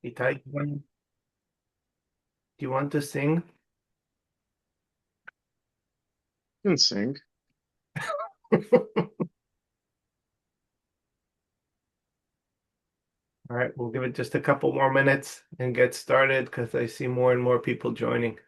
Itay, do you want to sing? Can sing. All right, we'll give it just a couple more minutes and get started because I see more and more people joining.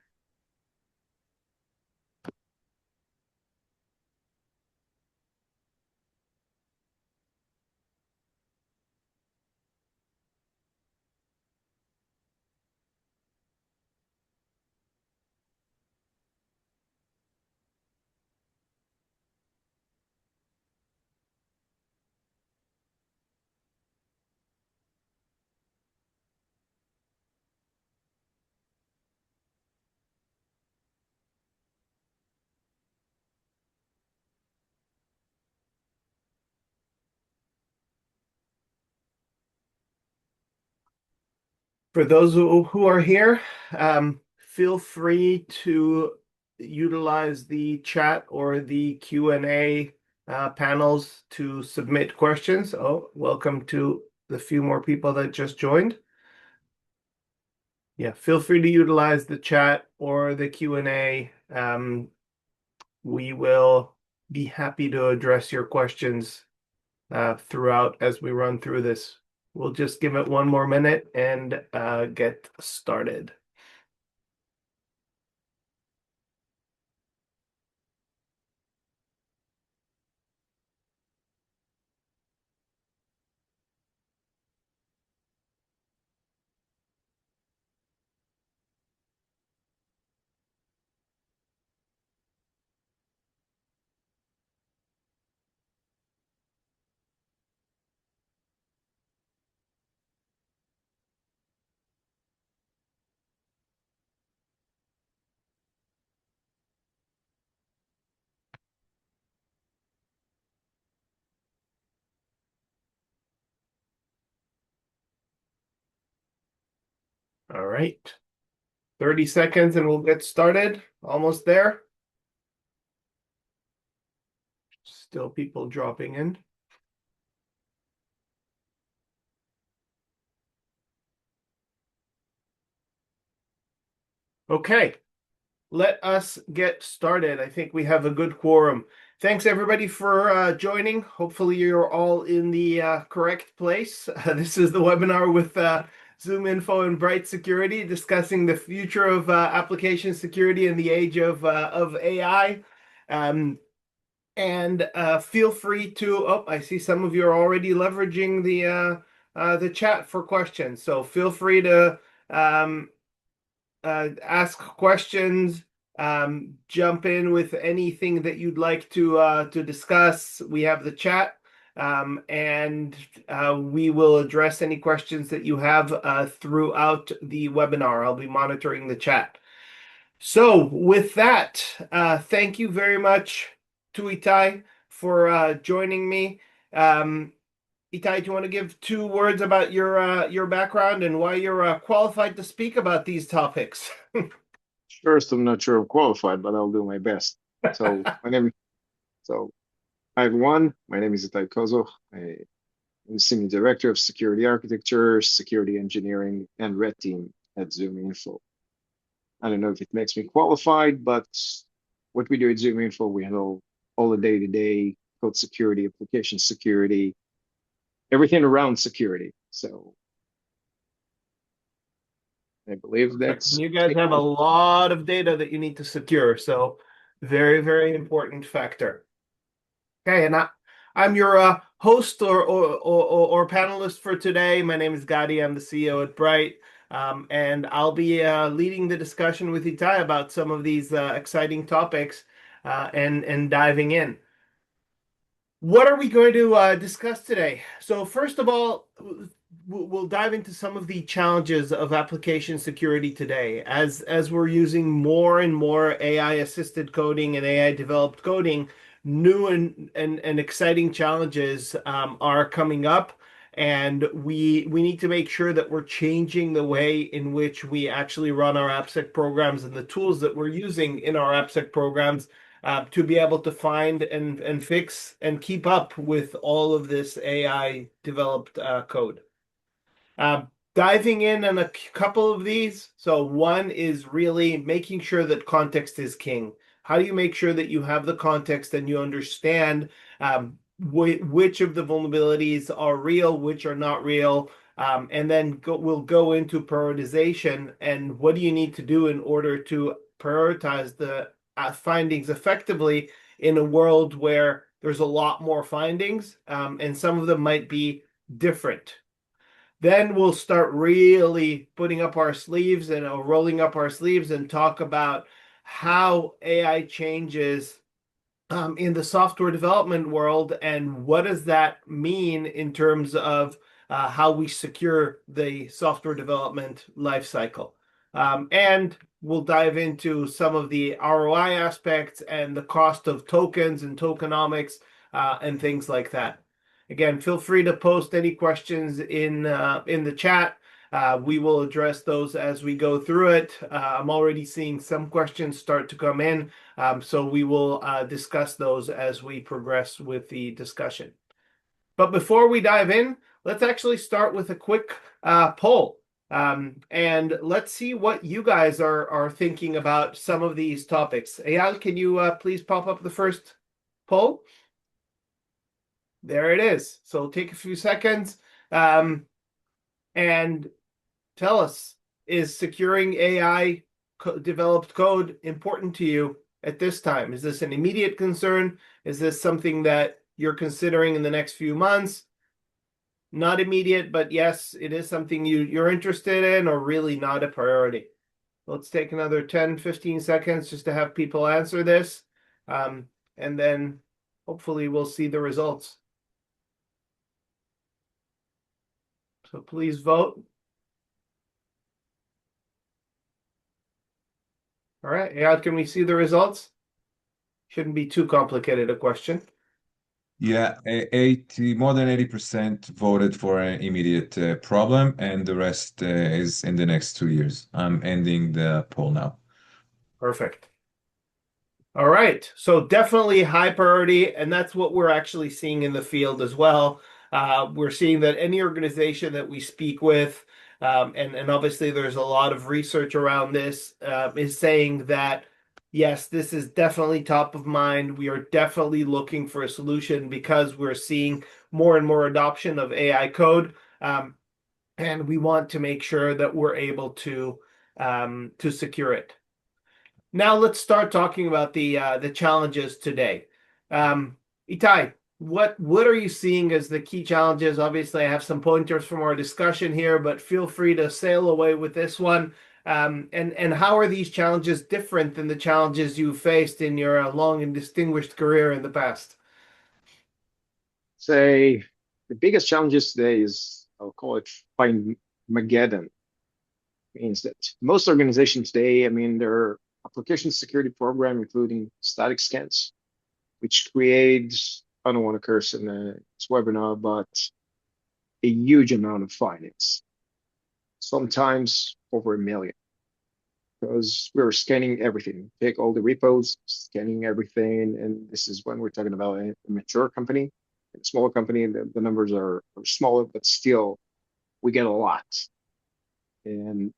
For those who are here, feel free to utilize the chat or the Q&A panels to submit questions. Oh, welcome to the few more people that just joined. Yeah, feel free to utilize the chat or the Q&A. We will be happy to address your questions throughout as we run through this. We'll just give it one more minute and get started. All right. 30 seconds and we'll get started. Almost there. Still people dropping in. Okay, let us get started. I think we have a good quorum. Thanks everybody for joining. Hopefully you're all in the correct place. This is the webinar with Zoominfo and Bright Security discussing the future of application security in the age of AI. And feel free to, oh, I see some of you are already leveraging the chat for questions. So feel free to ask questions, jump in with anything that you'd like to discuss. We have the chat, and we will address any questions that you have throughout the webinar. I'll be monitoring the chat. So with that, thank you very much to Itay for joining me. Itay, do you want to give 2 words about your background and why you're qualified to speak about these topics? First, I'm not sure I'm qualified, but I'll do my best. So my name, so hi everyone. My name is Itay Kozo. I'm Senior Director of Security Architecture, Security Engineering, and Red Team at Zoominfo. I don't know if it makes me qualified, but what we do at Zoominfo, we handle all the day-to-day code security, application security, everything around security. So I believe that's You guys have a lot of data that you need to secure, so very, very important factor. Okay, and I'm your host or panelist for today. My name is Gadi. I'm the CEO at Bright, and I'll be leading the discussion with Itay about some of these exciting topics and diving in. What are we going to discuss today? So first of all, we'll dive into some of the challenges of application security today. As we're using more and more AI-assisted coding and AI-developed coding, new and exciting challenges are coming up, and we need to make sure that we're changing the way in which we actually run our AppSec programs and the tools that we're using in our AppSec programs to be able to find and fix and keep up with all of this AI developed code. diving in on a couple of these. So one is really making sure that context is king. How do you make sure that you have the context and you understand which of the vulnerabilities are real, which are not real? And then we'll go into prioritization and what do you need to do in order to prioritize the findings effectively in a world where there's a lot more findings, and some of them might be different. Then we'll start really putting up our sleeves and rolling up our sleeves and talk about how AI changes in the software development world and what does that mean in terms of how we secure the software development lifecycle. And we'll dive into some of the ROI aspects and the cost of tokens and tokenomics and things like that. Again, feel free to post any questions in the chat. We will address those as we go through it. I'm already seeing some questions start to come in, so we will discuss those as we progress with the discussion. But before we dive in, let's actually start with a quick poll. And let's see what you guys are thinking about some of these topics. Eyal, can you please pop up the first poll? There it is. So take a few seconds and tell us, is securing AI developed code important to you at this time? Is this an immediate concern? Is this something that you're considering in the next few months? Not immediate, but yes, it is something you're interested in or really not a priority. Let's take another 10, 15 seconds just to have people answer this. And then hopefully we'll see the results. So please vote. All right, Eyad, can we see the results? Shouldn't be too complicated a question. Yeah, 80, more than 80% voted for an immediate problem, and the rest is in the next 2 years. I'm ending the poll now. Perfect. All right. So definitely high priority, and that's what we're actually seeing in the field as well. We're seeing that any organization that we speak with, and obviously there's a lot of research around this, is saying that yes, this is definitely top of mind. We are definitely looking for a solution because we're seeing more and more adoption of AI code, and we want to make sure that we're able to secure it. Now let's start talking about the challenges today. Itay, what are you seeing as the key challenges? Obviously, I have some pointers from our discussion here, but feel free to sail away with this one. And how are these challenges different than the challenges you faced in your long and distinguished career in the past? Say the biggest challenges today is, I'll call it find Mageddon. Means that most organizations today, I mean, their application security program, including static scans, which creates, I don't want to curse in this webinar, but a huge amount of findings, sometimes over 1 million, because we're scanning everything. Take all the repos, scanning everything, and this is when we're talking about a mature company. A smaller company, the numbers are smaller, but still we get a lot. And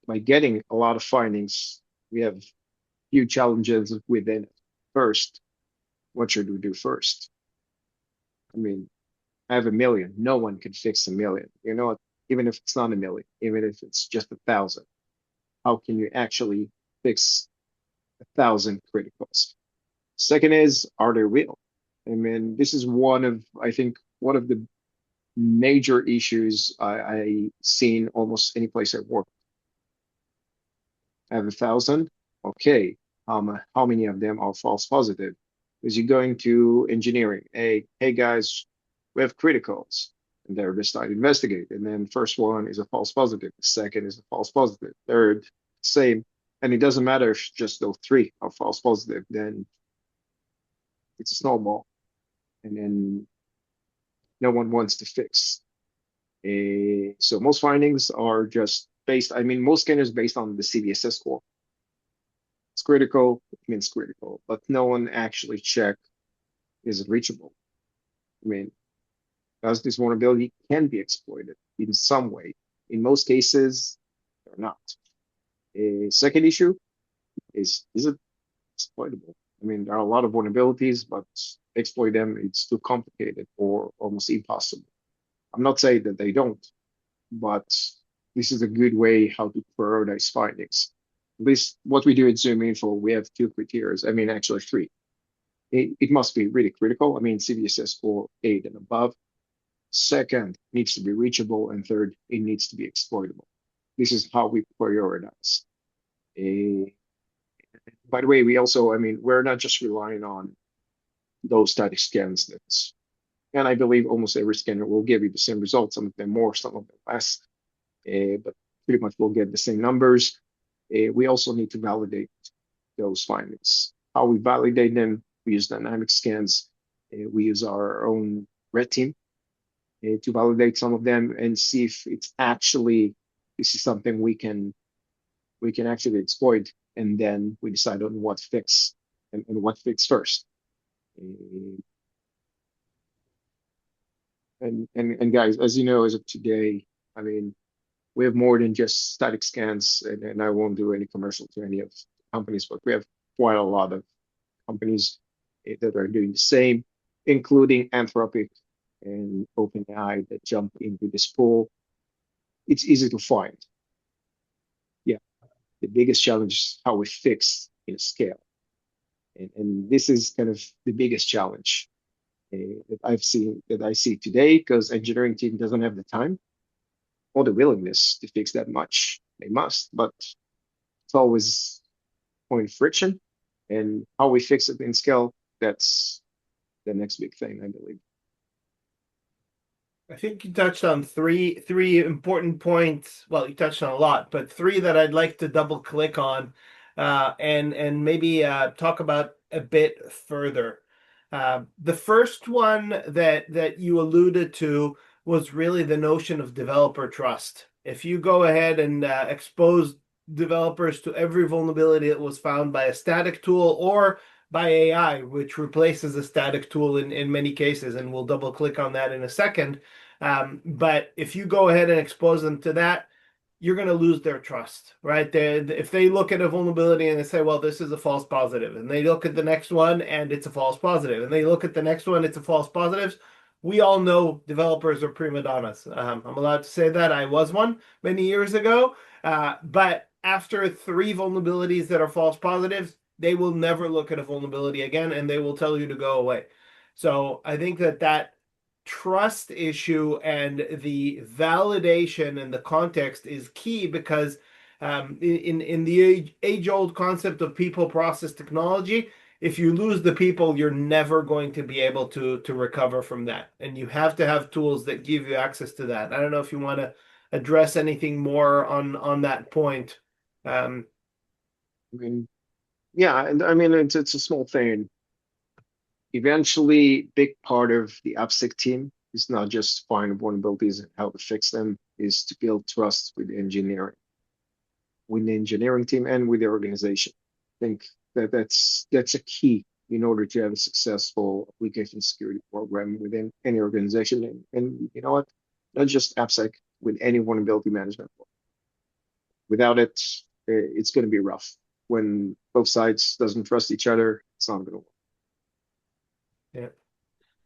by getting a lot of findings, we have few challenges within it. First, what should we do first? I mean, I have 1 million. No one can fix 1 million. You know what? Even if it's not 1 million, even if it's just 1,000, how can you actually fix 1,000 criticals? Second is, are they real? I mean, this is I think, one of the major issues I see in almost any place I work. I have 1,000. Okay, how many of them are false positive? Because you're going to engineering. Hey guys, we have criticals, and they're just start investigate. And then first one is a false positive. The second is a false positive. Third, same. And it doesn't matter if just those three are false positive. Then it's a snowball, and then no one wants to fix. So most findings are just based. I mean, most scanners based on the CVSS score. It's critical, it means critical, but no one actually check, is it reachable? I mean, does this vulnerability can be exploited in some way? In most cases, they're not. A second issue is it exploitable? I mean, there are a lot of vulnerabilities, but exploit them, it's too complicated or almost impossible. I'm not saying that they don't, but this is a good way how to prioritize findings. At least what we do at Zoominfo, we have two criteria. I mean, actually three. It must be really critical. I mean, CVSS score 8 and above. Second, needs to be reachable. And third, it needs to be exploitable. This is how we prioritize. By the way, we also, I mean, we're not just relying on those static scans. And I believe almost every scanner will give you the same results, some of them more, some of them less, but pretty much we'll get the same numbers. We also need to validate those findings. How we validate them, we use dynamic scans. We use our own red team to validate some of them and see if it's actually, this is something we can actually exploit, and then we decide on what fix and what fix first. And guys, as you know, as of today, I mean, we have more than just static scans, and I won't do any commercial to any of the companies, but we have quite a lot of companies that are doing the same, including Anthropic and OpenAI that jump into this pool. It's easy to find. Yeah, the biggest challenge is how we fix in a scale. And this is kind of the biggest challenge that I see today, because engineering team doesn't have the time or the willingness to fix that much. They must, but it's always point friction, and how we fix it in scale, that's the next big thing, I believe. I think you touched on three important points. Well, you touched on a lot, but three that I'd like to double click on, and maybe talk about a bit further. The first one that you alluded to was really the notion of developer trust. If you go ahead and expose developers to every vulnerability that was found by a static tool or by AI, which replaces a static tool in many cases, and we'll double click on that in a second. But if you go ahead and expose them to that, you're going to lose their trust, right? If they look at a vulnerability and they say, well, this is a false positive, and they look at the next one and it's a false positive, and they look at the next one, it's a false positive. We all know developers are prima donnas. I'm allowed to say that. I was one many years ago. But after three vulnerabilities that are false positives, they will never look at a vulnerability again, and they will tell you to go away. So I think that trust issue and the validation and the context is key, because in the age-old concept of people, process, technology, if you lose the people, you're never going to be able to recover from that. And you have to have tools that give you access to that. I don't know if you want to address anything more on that point. I mean, yeah, and I mean, it's a small thing. Eventually, big part of the AppSec team is not just find vulnerabilities and how to fix them, is to build trust with engineering, with the engineering team and with the organization. I think that's a key in order to have a successful application security program within any organization. And you know what? Not just AppSec, with any vulnerability management. Without it, it's going to be rough. When both sides doesn't trust each other, it's not going to work. Yeah.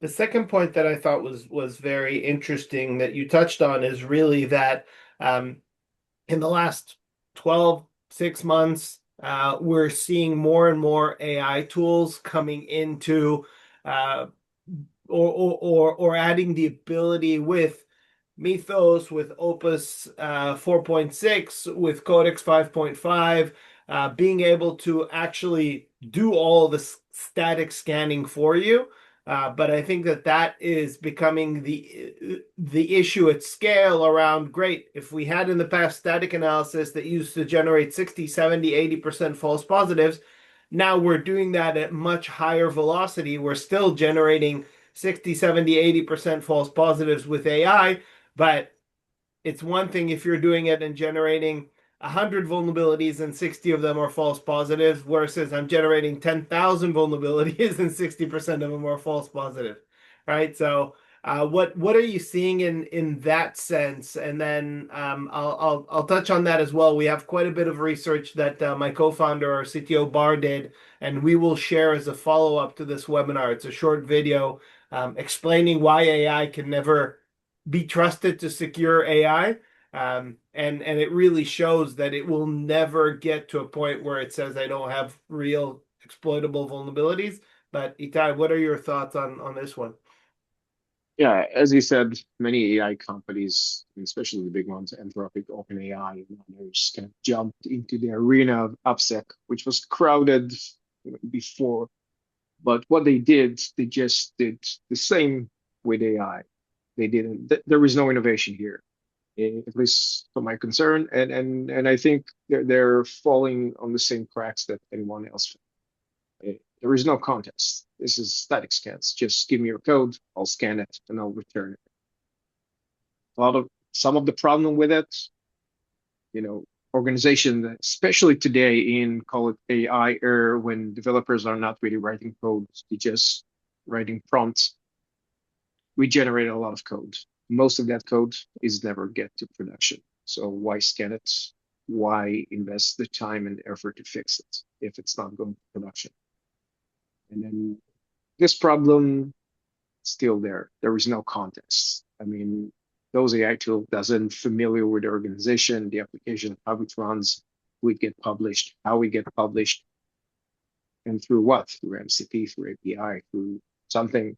The second point that I thought was very interesting that you touched on is really that in the last 6 months, we're seeing more and more AI tools coming into or adding the ability with Mythos, with Opus 4.6, with Codex 5.5, being able to actually do all the static scanning for you. But I think that is becoming the issue at scale around, great, if we had in the past static analysis that used to generate 60, 70, 80% false positives, now we're doing that at much higher velocity. We're still generating 60, 70, 80% false positives with AI, but it's one thing if you're doing it and generating 100 vulnerabilities and 60 of them are false positives, versus I'm generating 10,000 vulnerabilities and 60% of them are false positive, right? So What are you seeing in that sense? And then I'll touch on that as well. We have quite a bit of research that my co-founder, our CTO Bar, did, and we will share as a follow-up to this webinar. It's a short video explaining why AI can never be trusted to secure AI. And it really shows that it will never get to a point where it says I don't have real exploitable vulnerabilities. But Itay, what are your thoughts on this one? Yeah, as you said, many AI companies, especially the big ones, Anthropic, OpenAI, and others, kind of jumped into the arena of AppSec, which was crowded before. But what they did, they just did the same with AI. They didn't. There was no innovation here, at least from my concern, and I think they're falling on the same cracks that anyone else. There is no contest. This is static scans. Just give me your code, I'll scan it, and I'll return it. Some of the problem with it, organization, especially today in call it AI era, when developers are not really writing code, they just writing prompts. We generate a lot of code. Most of that code is never get to production. So why scan it? Why invest the time and effort to fix it if it's not going to production? And then this problem still there. There is no context. I mean, those AI tool doesn't familiar with the organization, the application, how it runs, we get published, how we get published, and through what? Through MCP, through API, through something.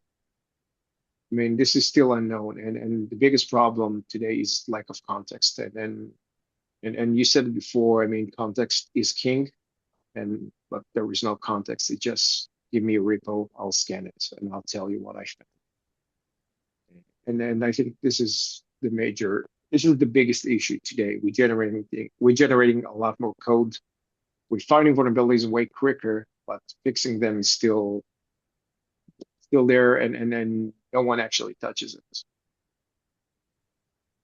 I mean, this is still unknown, and the biggest problem today is lack of context. And you said it before. I mean, context is king, but there is no context. It just give me a repo, I'll scan it, and I'll tell you what I found. And then I think this is the biggest issue today. We're generating a lot more code. We're finding vulnerabilities way quicker, but fixing them is still there, and then no one actually touches it.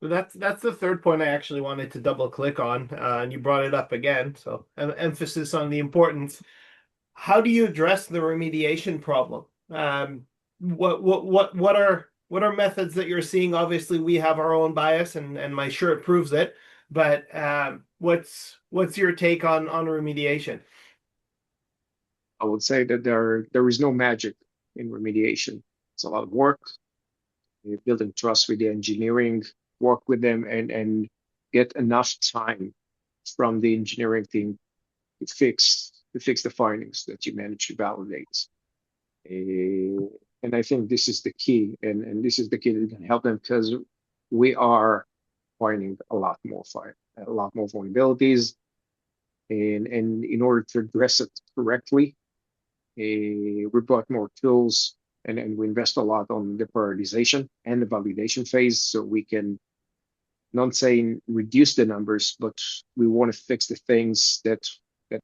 So that's the third point I actually wanted to double click on, and you brought it up again. So emphasis on the importance. How do you address the remediation problem? What are methods that you're seeing? Obviously, we have our own bias, and my shirt proves it. But what's your take on remediation? I would say that there is no magic in remediation. It's a lot of work. You're building trust with the engineering, work with them, and get enough time from the engineering team to fix the findings that you manage to validate. And I think this is the key, and this is the key that can help them, because we are finding a lot more vulnerabilities, and in order to address it correctly, we brought more tools, and we invest a lot on the prioritization and the validation phase, so we can not saying reduce the numbers, but we want to fix the things that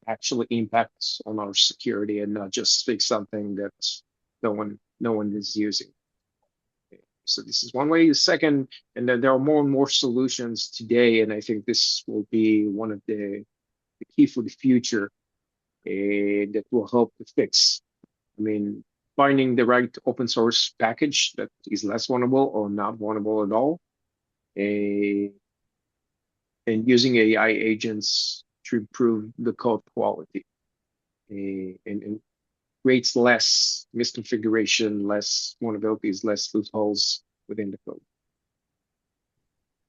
actually impacts on our security, and not just fix something that no one is using. So this is one way. The second, and then there are more and more solutions today, and I think this will be one of the key for the future that will help to fix. I mean, finding the right open source package that is less vulnerable or not vulnerable at all, and using AI agents to improve the code quality, and creates less misconfiguration, less vulnerabilities, less loopholes within the code.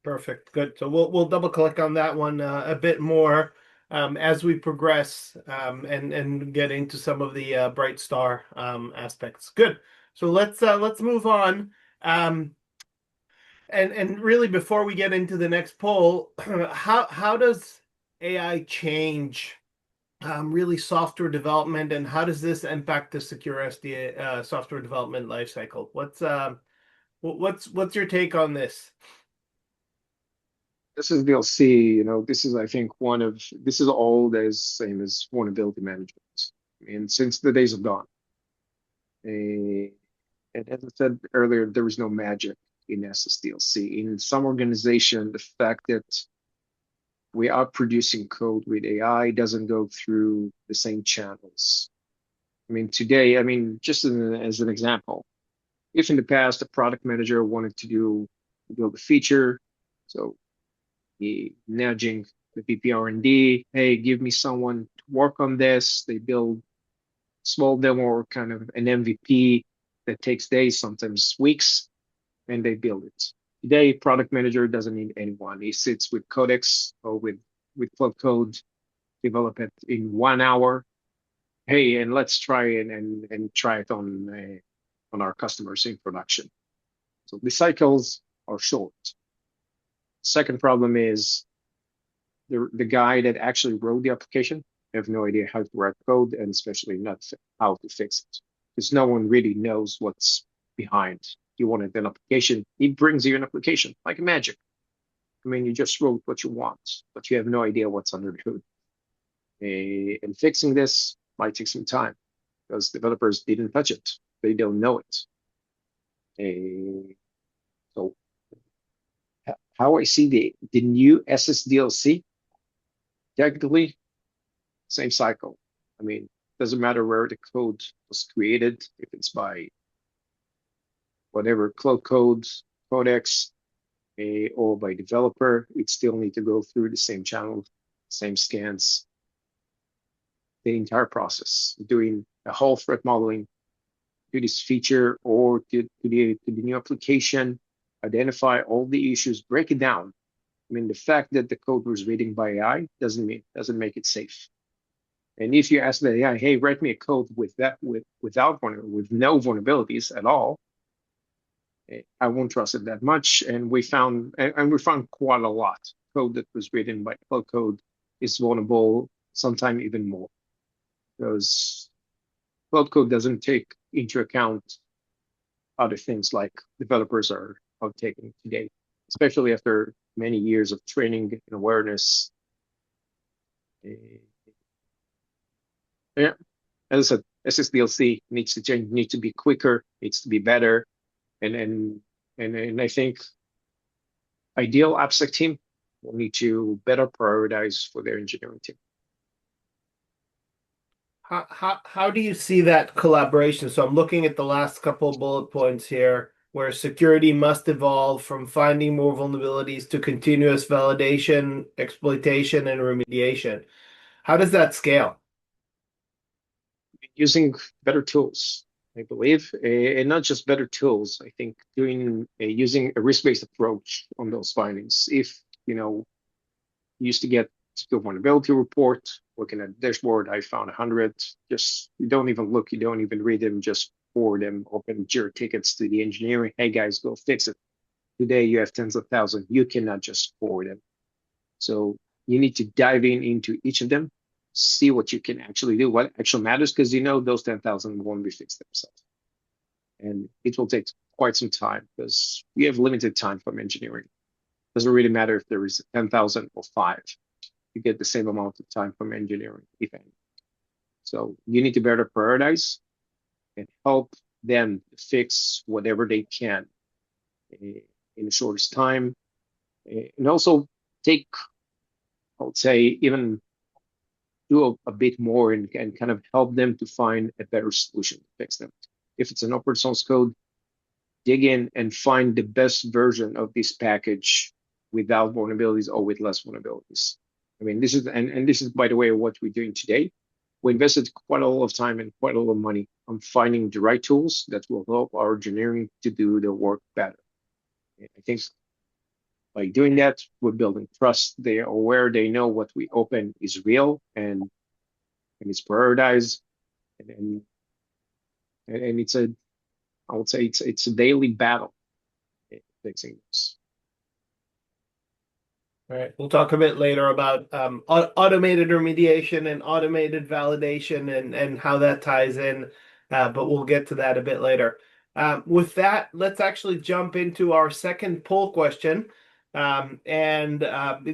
Perfect. Good. So we'll double click on that one a bit more as we progress and get into some of the bright star aspects. Good. So let's move on. And really, before we get into the next poll, how does AI change really software development, and how does this impact the secure SDA software development lifecycle? What's your take on this? This is DLC, this is, I think, this is all that is same as vulnerability management. I mean, since the days of dawn. And as I said earlier, there is no magic in SSDLC. In some organization, the fact that we are producing code with AI doesn't go through the same channels. I mean, today, just as an example, if in the past the product manager wanted to build a feature, so he nudging the VP R&D, hey, give me someone to work on this. They build small demo or kind of an MVP that takes days, sometimes weeks, and they build it. Today, product manager doesn't need anyone. He sits with Codex or with Cloud Code, develop it in 1 hour. Hey, and let's try it and try it on our customers in production. So the cycles are short. Second problem is the guy that actually wrote the application have no idea how to write code, and especially not how to fix it, because no one really knows what's behind. You wanted an application, he brings you an application like magic. I mean, you just wrote what you want, but you have no idea what's under the hood. And fixing this might take some time because developers didn't touch it. They don't know it. So how I see the new SSDLC, technically, same cycle. I mean, doesn't matter where the code was created, if it's by whatever Cloud Codes, Codex, or by developer, it still need to go through the same channel, same scans, the entire process, doing a whole threat modeling to this feature or to the new application, identify all the issues, break it down. I mean, the fact that the code was written by AI doesn't make it safe. And if you ask the AI, hey, write me a code with no vulnerabilities at all, I won't trust it that much. And we found quite a lot. Code that was written by Cloud Code is vulnerable, sometimes even more, because Cloud Code doesn't take into account other things like developers are taking today, especially after many years of training and awareness. Yeah, as I said, SSDLC needs to change, needs to be quicker, needs to be better, and I think ideal AppSec team will need to better prioritize for their engineering team. How do you see that collaboration? So I'm looking at the last couple of bullet points here, where security must evolve from finding more vulnerabilities to continuous validation, exploitation, and remediation. How does that scale? Using better tools, I believe, and not just better tools. I think using a risk-based approach on those findings. If you used to get a vulnerability report, looking at the dashboard, I found 100. Just you don't even look, you don't even read them, just forward them, open Jira tickets to the engineering. Hey guys, go fix it. Today you have tens of thousands. You cannot just forward them. So you need to dive into each of them, see what you can actually do, what actually matters, because those 10,000 won't be fixed themselves. And it will take quite some time because we have limited time from engineering. Doesn't really matter if there is 10,000 or 5. You get the same amount of time from engineering, if any. So you need to better prioritize and help them fix whatever they can in the shortest time. And also take, I would say, even do a bit more and kind of help them to find a better solution to fix them. If it's an open source code, dig in and find the best version of this package without vulnerabilities or with less vulnerabilities. I mean, this is, by the way, what we're doing today. We invested quite a lot of time and quite a lot of money on finding the right tools that will help our engineering to do the work better. And I think by doing that, we're building trust. They are aware, they know what we open is real and it's prioritized. And it's I would say it's a daily battle fixing this. All right, we'll talk a bit later about automated remediation and automated validation and how that ties in, but we'll get to that a bit later. With that, let's actually jump into our second poll question and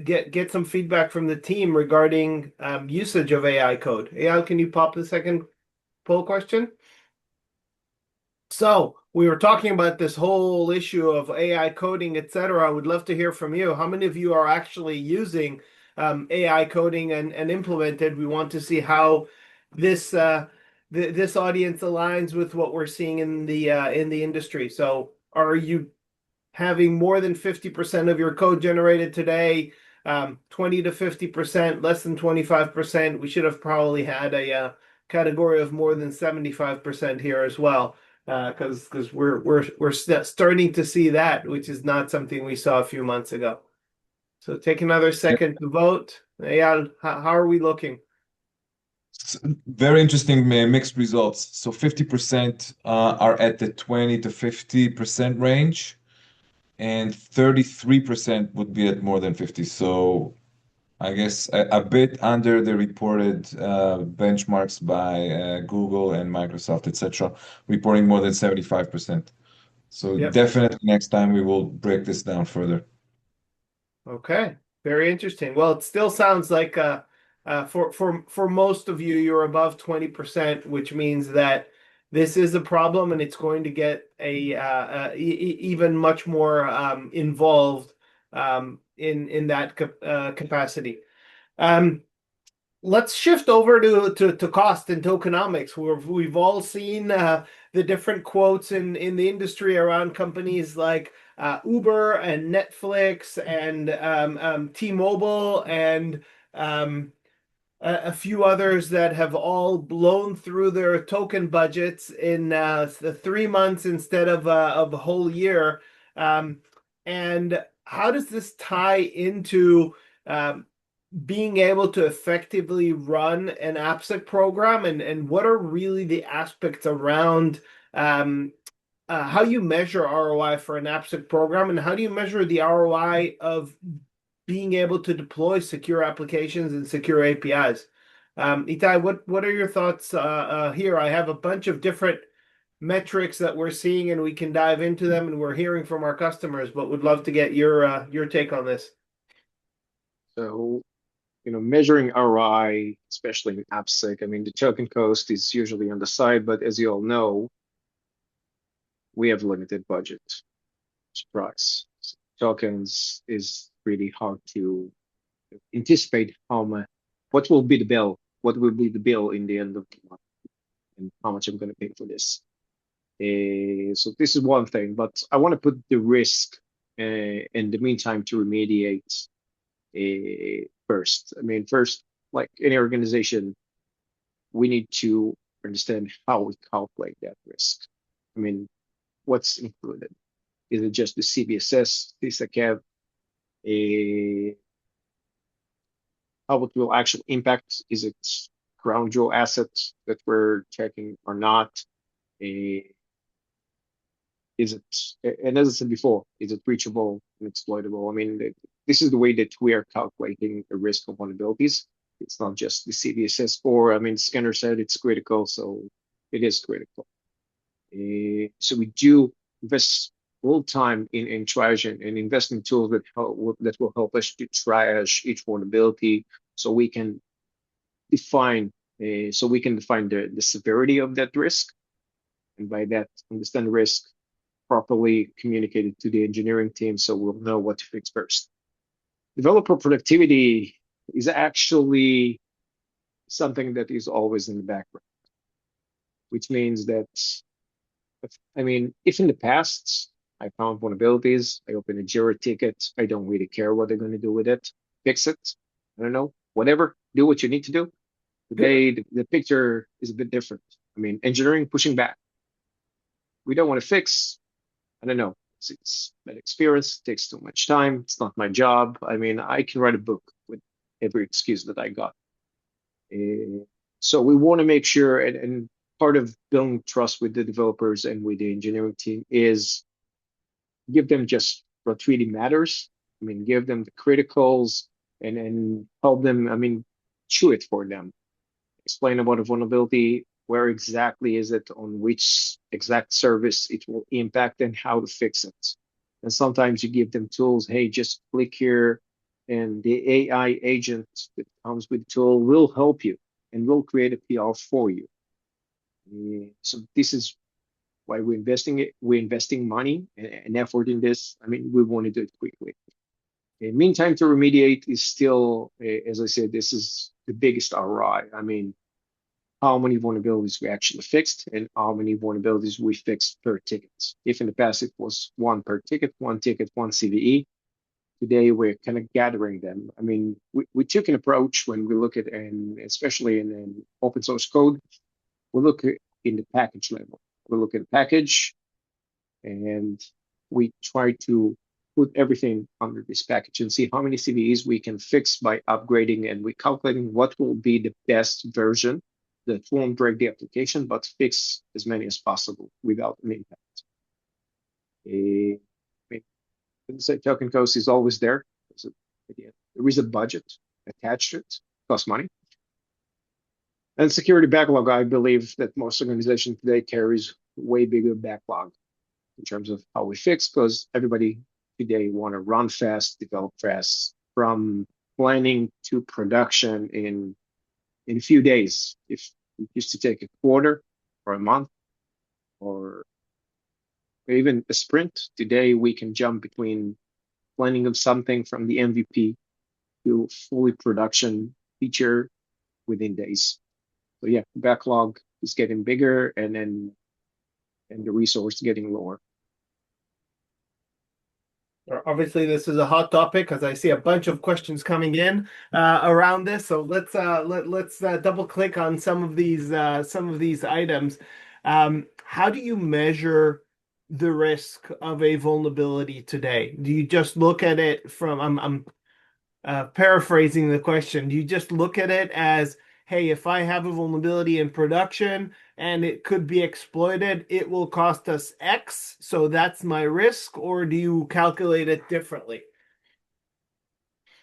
get some feedback from the team regarding usage of AI code. AI, can you pop the second poll question? So we were talking about this whole issue of AI coding, etc. I would love to hear from you. How many of you are actually using AI coding and implemented? We want to see how this this audience aligns with what we're seeing in the industry. So are you having more than 50% of your code generated today, 20 to 50%, less than 25%? We should have probably had a category of more than 75% here as well, because we're starting to see that, which is not something we saw a few months ago. So take another second to vote. Eyal, how are we looking? Very interesting mixed results. So 50% are at the 20 to 50% range, and 33% would be at more than 50. So I guess a bit under the reported benchmarks by Google and Microsoft, etc., reporting more than 75%. So Yep. definitely next time we will break this down further. Okay, very interesting. Well, it still sounds like for most of you, you're above 20%, which means that this is a problem and it's going to get even much more involved in that capacity. Let's shift over to cost and tokenomics. We've all seen the different quotes in the industry around companies like Uber and Netflix and T-Mobile and a few others that have all blown through their token budgets in the 3 months instead of a whole year. And how does this tie into being able to effectively run an AppSec program, and what are really the aspects around how you measure ROI for an AppSec program, and how do you measure the ROI of being able to deploy secure applications and secure APIs? Itay, what are your thoughts here? I have a bunch of different metrics that we're seeing, and we can dive into them, and we're hearing from our customers, but would love to get your take on this. So, measuring ROI, especially in AppSec, I mean, the token cost is usually on the side, but as you all know, we have limited budget. Surprise. Tokens is really hard to anticipate what will be the bill, in the end of the month, and how much I'm going to pay for this. So this is one thing, but I want to put the risk in the meantime to remediate first. I mean, first, like any organization, we need to understand how we calculate that risk. I mean, what's included? Is it just the CBSS, CSACAV, how it will actually impact? Is it crown jewel assets that we're checking or not? Is it, and as I said before, is it reachable and exploitable? I mean, this is the way that we are calculating the risk of vulnerabilities. It's not just the CVSS, or I mean, Skinner said it's critical, so it is critical. So we do invest all time in triage and investing tools that will help us to triage each vulnerability, so we can define the severity of that risk, and by that understand the risk, properly communicated to the engineering team, so we'll know what to fix first. Developer productivity is actually something that is always in the background, which means that, if in the past I found vulnerabilities, I open a Jira ticket, I don't really care what they're going to do with it, fix it, I don't know, whatever, do what you need to do. Today, the picture is a bit different. I mean, engineering pushing back. We don't want to fix, I don't know, it's bad experience, takes too much time, it's not my job. I mean, I can write a book with every excuse that I got. So we want to make sure, and part of building trust with the developers and with the engineering team is give them just what really matters. I mean, give them the criticals and help them, chew it for them. Explain about a vulnerability, where exactly is it, on which exact service it will impact, and how to fix it. And sometimes you give them tools, hey, just click here, and the AI agent that comes with the tool will help you and will create a PR for you. So this is why we're investing money and effort in this. I mean, we want to do it quickly. Meantime to remediate is still, as I said, this is the biggest ROI. I mean, how many vulnerabilities we actually fixed and how many vulnerabilities we fixed per ticket. If in the past it was one per ticket, one CVE, today we're kind of gathering them. I mean, we took an approach when we look at, and especially in open source code, we look at in the package level. We look at the package and we try to put everything under this package and see how many CVEs we can fix by upgrading, and we're calculating what will be the best version that won't break the application, but fix as many as possible without an impact. The token cost is always there. There is a budget attached to it, costs money. And security backlog, I believe that most organizations today carries way bigger backlog in terms of how we fix, because everybody today want to run fast, develop fast, from planning to production in a few days. If it used to take a quarter or a month or even a sprint, today we can jump between planning of something from the MVP to fully production feature within days. So yeah, backlog is getting bigger, and the resource getting lower. Obviously, this is a hot topic because I see a bunch of questions coming in around this. So let's double click on some of these items. How do you measure the risk of a vulnerability today? Do you just look at it from I'm paraphrasing the question. Do you just look at it as, hey, if I have a vulnerability in production and it could be exploited, it will cost us X, so that's my risk, or do you calculate it differently?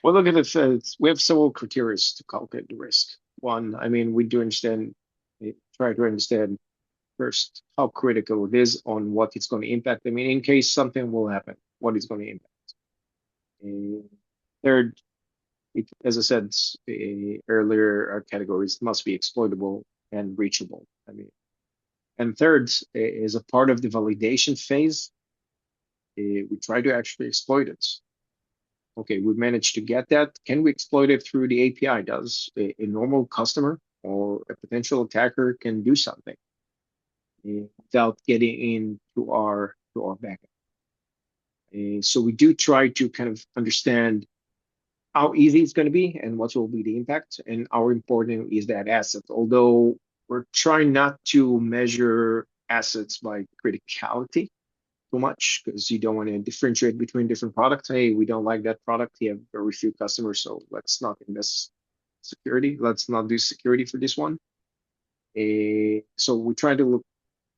Well, look at it. We have several criteria to calculate the risk. One, I mean, we do understand, try to understand first how critical it is on what it's going to impact. I mean, in case something will happen, what it's going to impact. Third, as I said earlier, our categories must be exploitable and reachable. I mean, and third is a part of the validation phase. We try to actually exploit it. Okay, we managed to get that. Can we exploit it through the API? Does a normal customer or a potential attacker can do something without getting into our backend? So we do try to kind of understand how easy it's going to be and what will be the impact, and how important is that asset. Although we're trying not to measure assets by criticality too much, because you don't want to differentiate between different products. Hey, we don't like that product. You have very few customers, so let's not invest security. Let's not do security for this one. So we try to look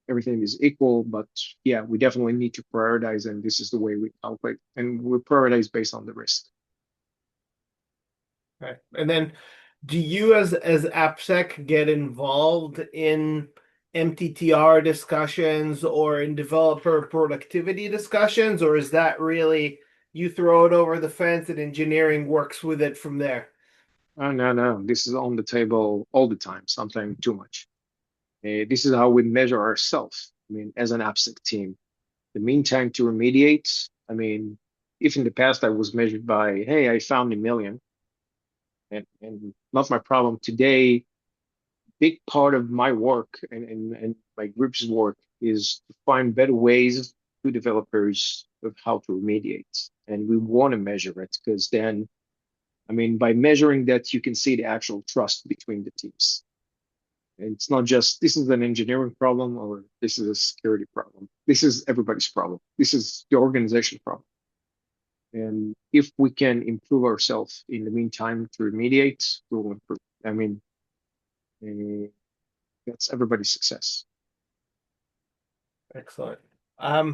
everything is equal, but yeah, we definitely need to prioritize, and this is the way we calculate, and we prioritize based on the risk. Okay. And then do you as AppSec get involved in MTTR discussions or in developer productivity discussions, or is that really you throw it over the fence and engineering works with it from there? Oh, no, this is on the table all the time, sometimes too much. This is how we measure ourselves. I mean, as an AppSec team, the mean time to remediate, I mean, if in the past I was measured by, hey, I found 1 million, and not my problem. Today, big part of my work and my group's work is to find better ways to developers of how to remediate. And we want to measure it, because then, I mean, by measuring that, you can see the actual trust between the teams. And it's not just, this is an engineering problem or this is a security problem. This is everybody's problem. This is the organization problem. And if we can improve ourselves in the meantime to remediate, we will improve. I mean, that's everybody's success. Excellent. A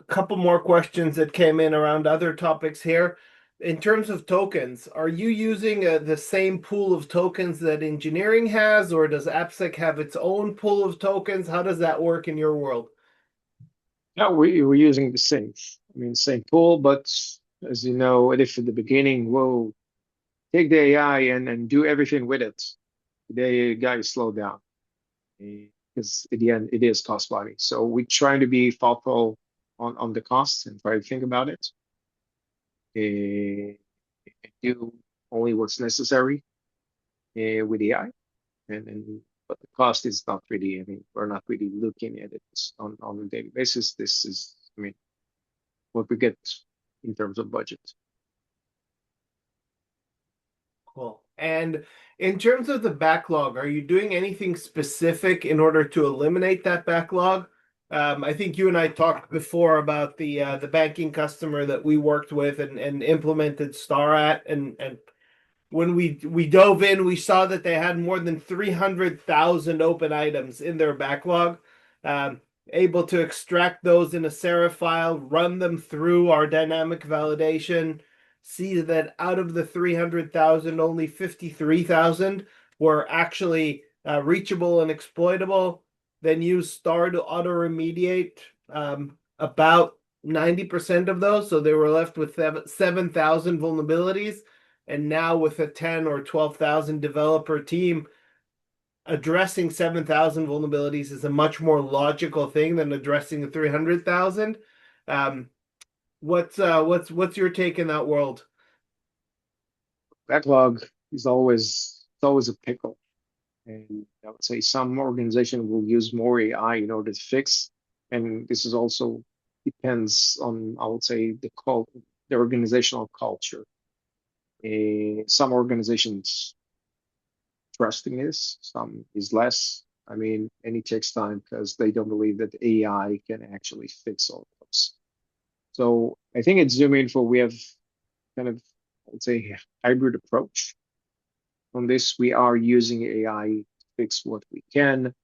couple more questions that came in around other topics here. In terms of tokens, are you using the same pool of tokens that engineering has, or does AppSec have its own pool of tokens? How does that work in your world? No, we're using the same. I mean, same pool, but as you know, if at the beginning, we'll take the AI and do everything with it, the guy slow down, because at the end, it is cost money. So we try to be thoughtful on the costs and try to think about it. Do only what's necessary with AI, and but the cost is not really, I mean, we're not really looking at it on a daily basis. This is, I mean, what we get in terms of budget. Cool. And in terms of the backlog, are you doing anything specific in order to eliminate that backlog? I think you and I talked before about the banking customer that we worked with and implemented Star at, and when we dove in, we saw that they had more than 300,000 open items in their backlog. Um, Able to extract those in a Serif file, run them through our dynamic validation, see that out of the 300,000, only 53,000 were actually reachable and exploitable. Then use Star to auto remediate about 90% of those. So they were left with 7,000 vulnerabilities. And now with a 10 or 12,000 developer team, addressing 7,000 vulnerabilities is a much more logical thing than addressing the 300,000. What's your take in that world? Backlog is always, it's always a pickle. And I would say some organization will use more AI in order to fix. And this is also depends on, I would say, the organizational culture. Some organizations trusting this, some is less. I mean, and it takes time because they don't believe that AI can actually fix all of those. So I think at Zoominfo, we have kind of, I would say, hybrid approach on this. We are using AI to fix what we can.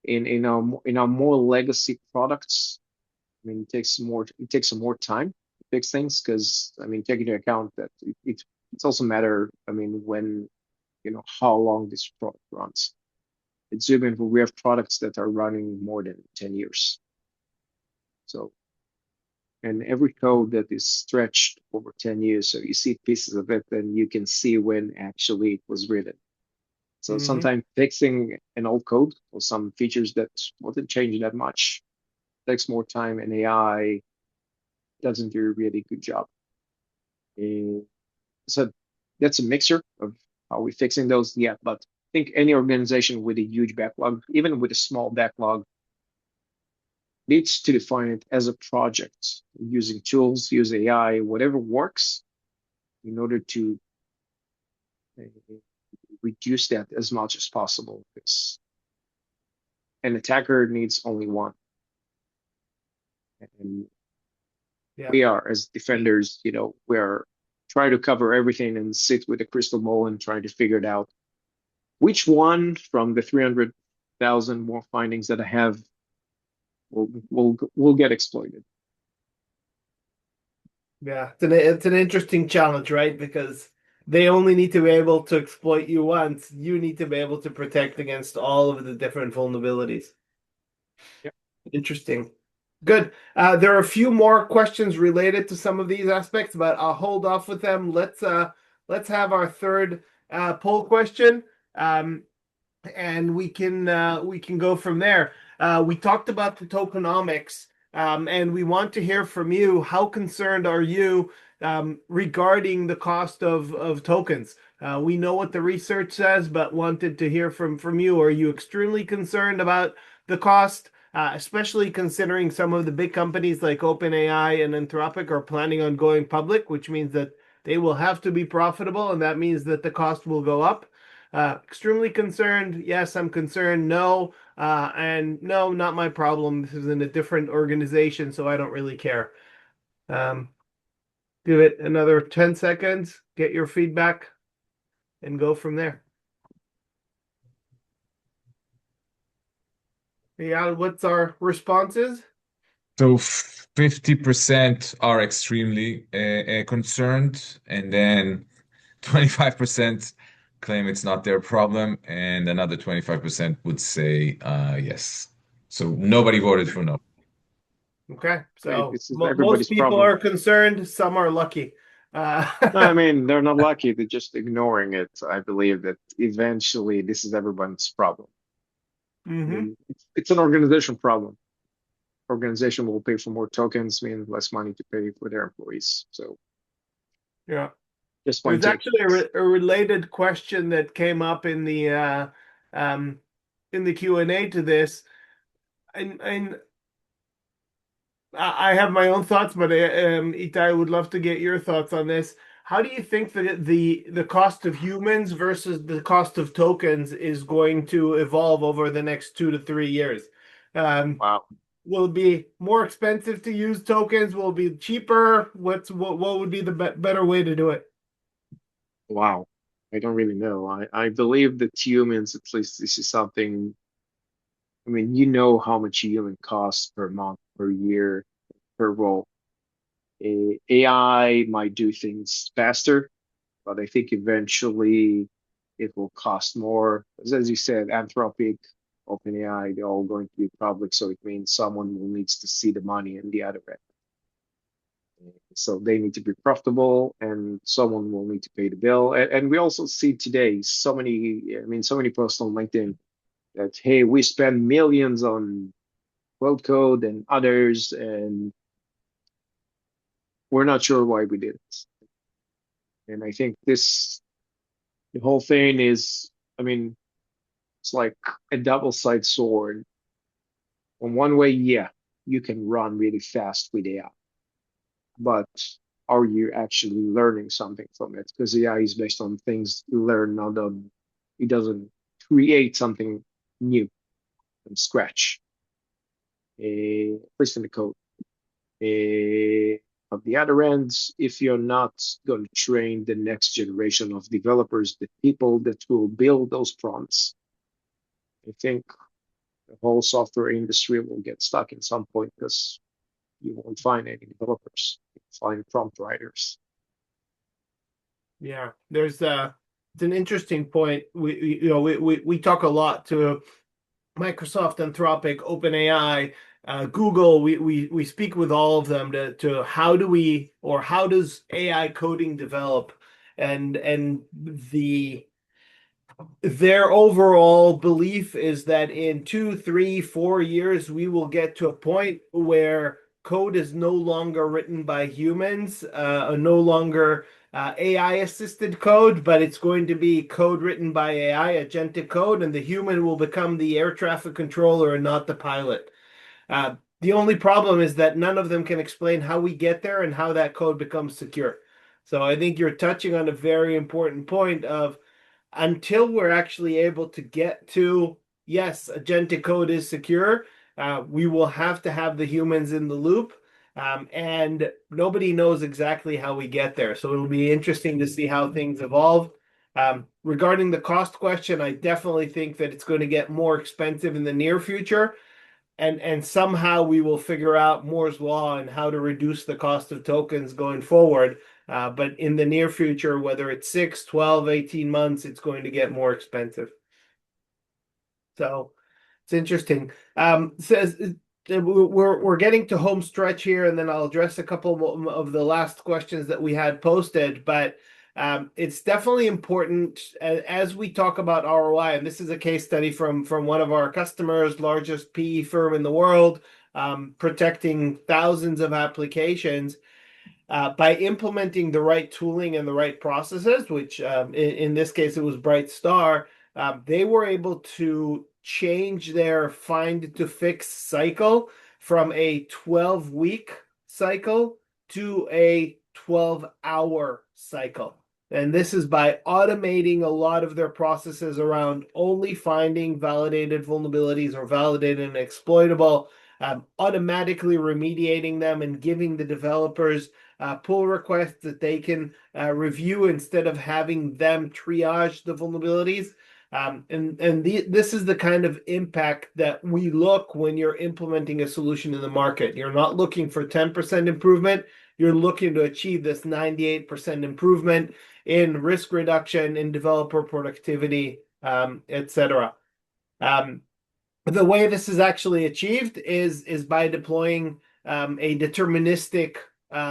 In our more legacy products, I mean, it takes some more time to fix things because I mean, take into account that it's also matter. I mean, when how long this product runs. At Zoominfo, we have products that are running more than 10 years. So, and every code that is stretched over 10 years, so you see pieces of it, then you can see when actually it was written. So sometimes fixing an old code or some features that wasn't changing that much takes more time, and AI doesn't do a really good job. So that's a mixture of how we're fixing those. Yeah, but I think any organization with a huge backlog, even with a small backlog, needs to define it as a project using tools, use AI, whatever works in order to reduce that as much as possible. Because an attacker needs only one. And we are, as defenders, we're trying to cover everything and sit with a crystal ball and trying to figure it out. Which one from the 300,000 more findings that I have will get exploited? Yeah, it's an interesting challenge, right? Because they only need to be able to exploit you once. You need to be able to protect against all of the different vulnerabilities. Yep. Interesting. Good. There are a few more questions related to some of these aspects, but I'll hold off with them. Let's have our third poll question, and we can go from there. We talked about the tokenomics, and we want to hear from you. How concerned are you regarding the cost of tokens? We know what the research says, but wanted to hear from you. Are you extremely concerned about the cost? Especially considering some of the big companies like OpenAI and Anthropic are planning on going public, which means that they will have to be profitable, and that means that the cost will go up. Extremely concerned. Yes, I'm concerned. No, and no, not my problem. This is in a different organization, so I don't really care. Give it another 10 seconds, get your feedback, and go from there. Yeah, what's our responses? So 50% are extremely concerned, and then 25% claim it's not their problem, and another 25% would say yes. So nobody voted for no. Okay, so This is most everybody's people problem. are concerned, some are lucky. No, I mean, they're not lucky. They're just ignoring it. I believe that eventually this is everyone's problem. I mean, it's an organization problem. Organization will pay for more tokens, mean less money to pay for their employees. So Yeah. just my There's take. actually a related question that came up in the in the Q&A to this, and I have my own thoughts, but Itay, I would love to get your thoughts on this. How do you think that the cost of humans versus the cost of tokens is going to evolve over the next 2 to 3 years? Um, Wow. will it be more expensive to use tokens? Will it be cheaper? What would be the better way to do it? Wow. I don't really know. I believe that humans, at least this is something, I mean, you know how much a human costs per month, per year, per role. AI might do things faster, but I think eventually it will cost more. As you said, Anthropic, OpenAI, they're all going to be public, so it means someone will needs to see the money in the other end. So they need to be profitable, and someone will need to pay the bill. And we also see today so many, I mean, so many posts on LinkedIn that, hey, we spend millions on cloud code and others, and we're not sure why we did it. And I think the whole thing is, I mean, it's like a double-sided sword. On one way, yeah, you can run really fast with AI, but are you actually learning something from it? Because AI is based on things you learn, not on, it doesn't create something new from scratch, at least in the code. On the other end, if you're not going to train the next generation of developers, the people that will build those prompts, I think the whole software industry will get stuck in some point because you won't find any developers. You'll find prompt writers. Yeah, it's an interesting point. We talk a lot to Microsoft, Anthropic, OpenAI, Google. We speak with all of them to how does AI coding develop, and their overall belief is that in 2, 3, 4 years, we will get to a point where code is no longer written by humans, no longer AI assisted code, but it's going to be code written by AI, agentic code, and the human will become the air traffic controller and not the pilot. The only problem is that none of them can explain how we get there and how that code becomes secure. So I think you're touching on a very important point of until we're actually able to get to, yes, agentic code is secure, we will have to have the humans in the loop. And nobody knows exactly how we get there. So it'll be interesting to see how things evolve. Regarding the cost question, I definitely think that it's going to get more expensive in the near future. And somehow we will figure out Moore's law and how to reduce the cost of tokens going forward. But in the near future, whether it's 6, 12, 18 months, it's going to get more expensive. So it's interesting. Says we're getting to home stretch here, and then I'll address a couple of the last questions that we had posted. But it's definitely important as we talk about ROI, and this is a case study from one of our customers, largest PE firm in the world, protecting thousands of applications. By implementing the right tooling and the right processes, which in this case it was Bright Star, they were able to change their find to fix cycle from a 12-week cycle to a 12-hour cycle. And this is by automating a lot of their processes around only finding validated vulnerabilities or validated and exploitable, automatically remediating them and giving the developers pull requests that they can review instead of having them triage the vulnerabilities. This is the kind of impact that we look when you're implementing a solution in the market. You're not looking for 10% improvement. You're looking to achieve this 98% improvement in risk reduction, in developer productivity, etc. The way this is actually achieved is by deploying a deterministic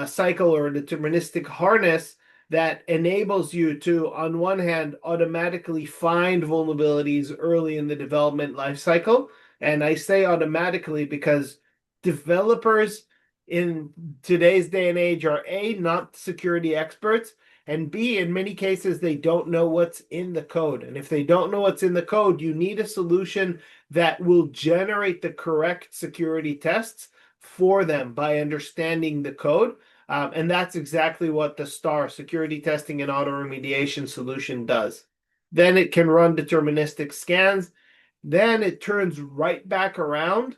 cycle or a deterministic harness that enables you to, on one hand, automatically find vulnerabilities early in the development lifecycle. And I say automatically because developers in today's day and age are A, not security experts, And B, in many cases, they don't know what's in the code. And if they don't know what's in the code, you need a solution that will generate the correct security tests for them by understanding the code. And that's exactly what the STAR security testing and auto remediation solution does. Then it can run deterministic scans. Then it turns right back around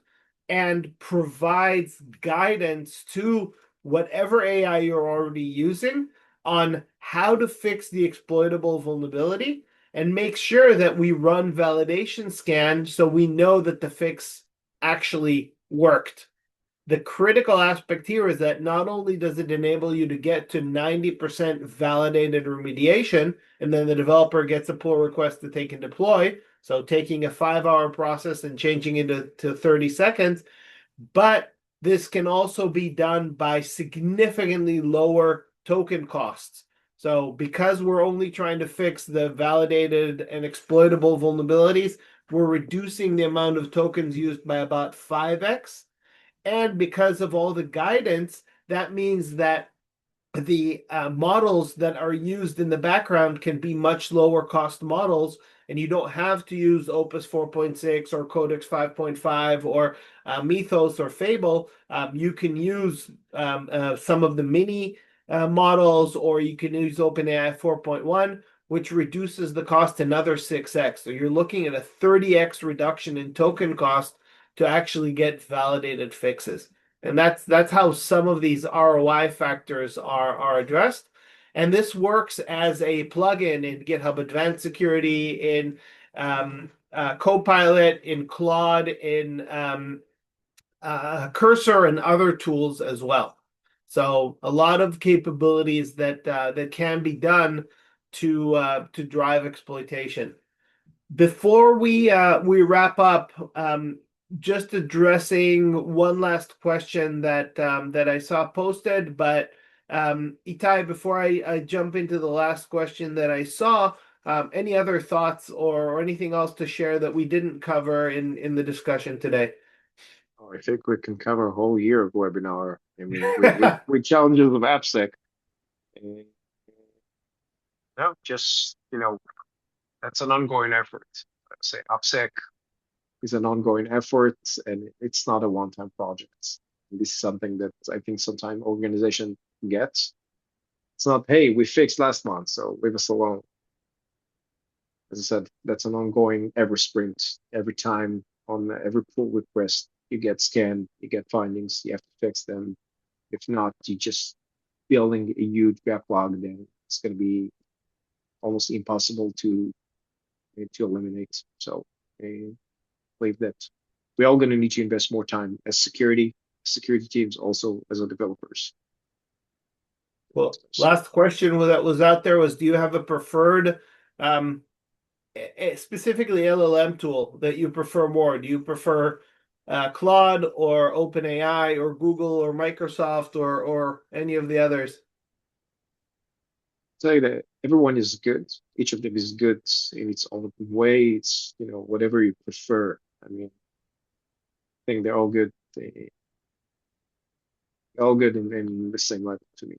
and provides guidance to whatever AI you're already using on how to fix the exploitable vulnerability and make sure that we run validation scan so we know that the fix actually worked. The critical aspect here is that not only does it enable you to get to 90% validated remediation, and then the developer gets a pull request that they can deploy, so taking a 5-hour process and changing it to 30 seconds, but this can also be done by significantly lower token costs. So because we're only trying to fix the validated and exploitable vulnerabilities, we're reducing the amount of tokens used by about 5x. And because of all the guidance, that means that the models that are used in the background can be much lower cost models, and you don't have to use Opus 4.6 or Codex 5.5 or Mythos or Fable. You can use some of the mini models, or you can use OpenAI 4.1, which reduces the cost another 6x. So you're looking at a 30x reduction in token cost to actually get validated fixes. And that's how some of these ROI factors are addressed. And this works as a plugin in GitHub Advanced Security, in Copilot, in Claude, in Cursor, and other tools as well. So a lot of capabilities that can be done to drive exploitation. Before we wrap up, just addressing one last question that I saw posted, but Itay, before I jump into the last question that I saw, any other thoughts or anything else to share that we didn't cover in the discussion today? Oh, I think we can cover a whole year of webinar. I mean, with challenges of AppSec. And, no, just, that's an ongoing effort. Let's say AppSec is an ongoing effort, and it's not a one-time project. This is something that I think sometimes organization gets. It's not, hey, we fixed last month, so leave us alone. As I said, that's an ongoing every sprint, every time on every pull request, you get scanned, you get findings, you have to fix them. If not, you just building a huge backlog, then it's going to be almost impossible to eliminate. So I believe that we're all going to need to invest more time as security teams, also as our developers. Well, last question that was out there was, do you have a preferred, specifically LLM tool that you prefer more? Do you prefer Claude or OpenAI or Google or Microsoft or any of the others? Say that everyone is good. Each of them is good in its own way. It's, whatever you prefer. I mean, I think they're all good. They're all good in the same level to me.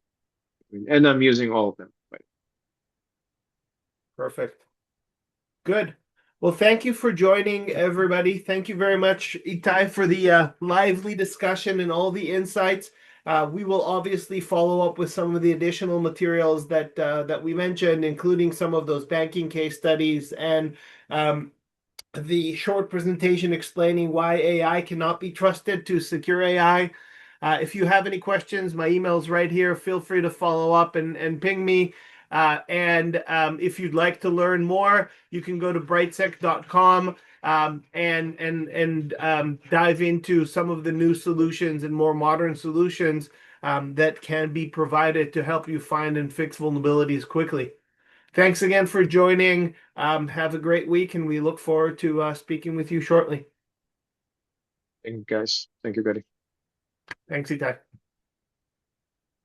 And I'm using all of them. Right? Perfect. Good. Well, thank you for joining, everybody. Thank you very much, Itay, for the lively discussion and all the insights. We will obviously follow up with some of the additional materials that we mentioned, including some of those banking case studies and the short presentation explaining why AI cannot be trusted to secure AI. If you have any questions, my email's right here. Feel free to follow up and ping me. And if you'd like to learn more, you can go to brightsec.com and dive into some of the new solutions and more modern solutions that can be provided to help you find and fix vulnerabilities quickly. Thanks again for joining. Have a great week, and we look forward to speaking with you shortly. Thank you, guys. Thank you, Gadi. Thanks, Itay.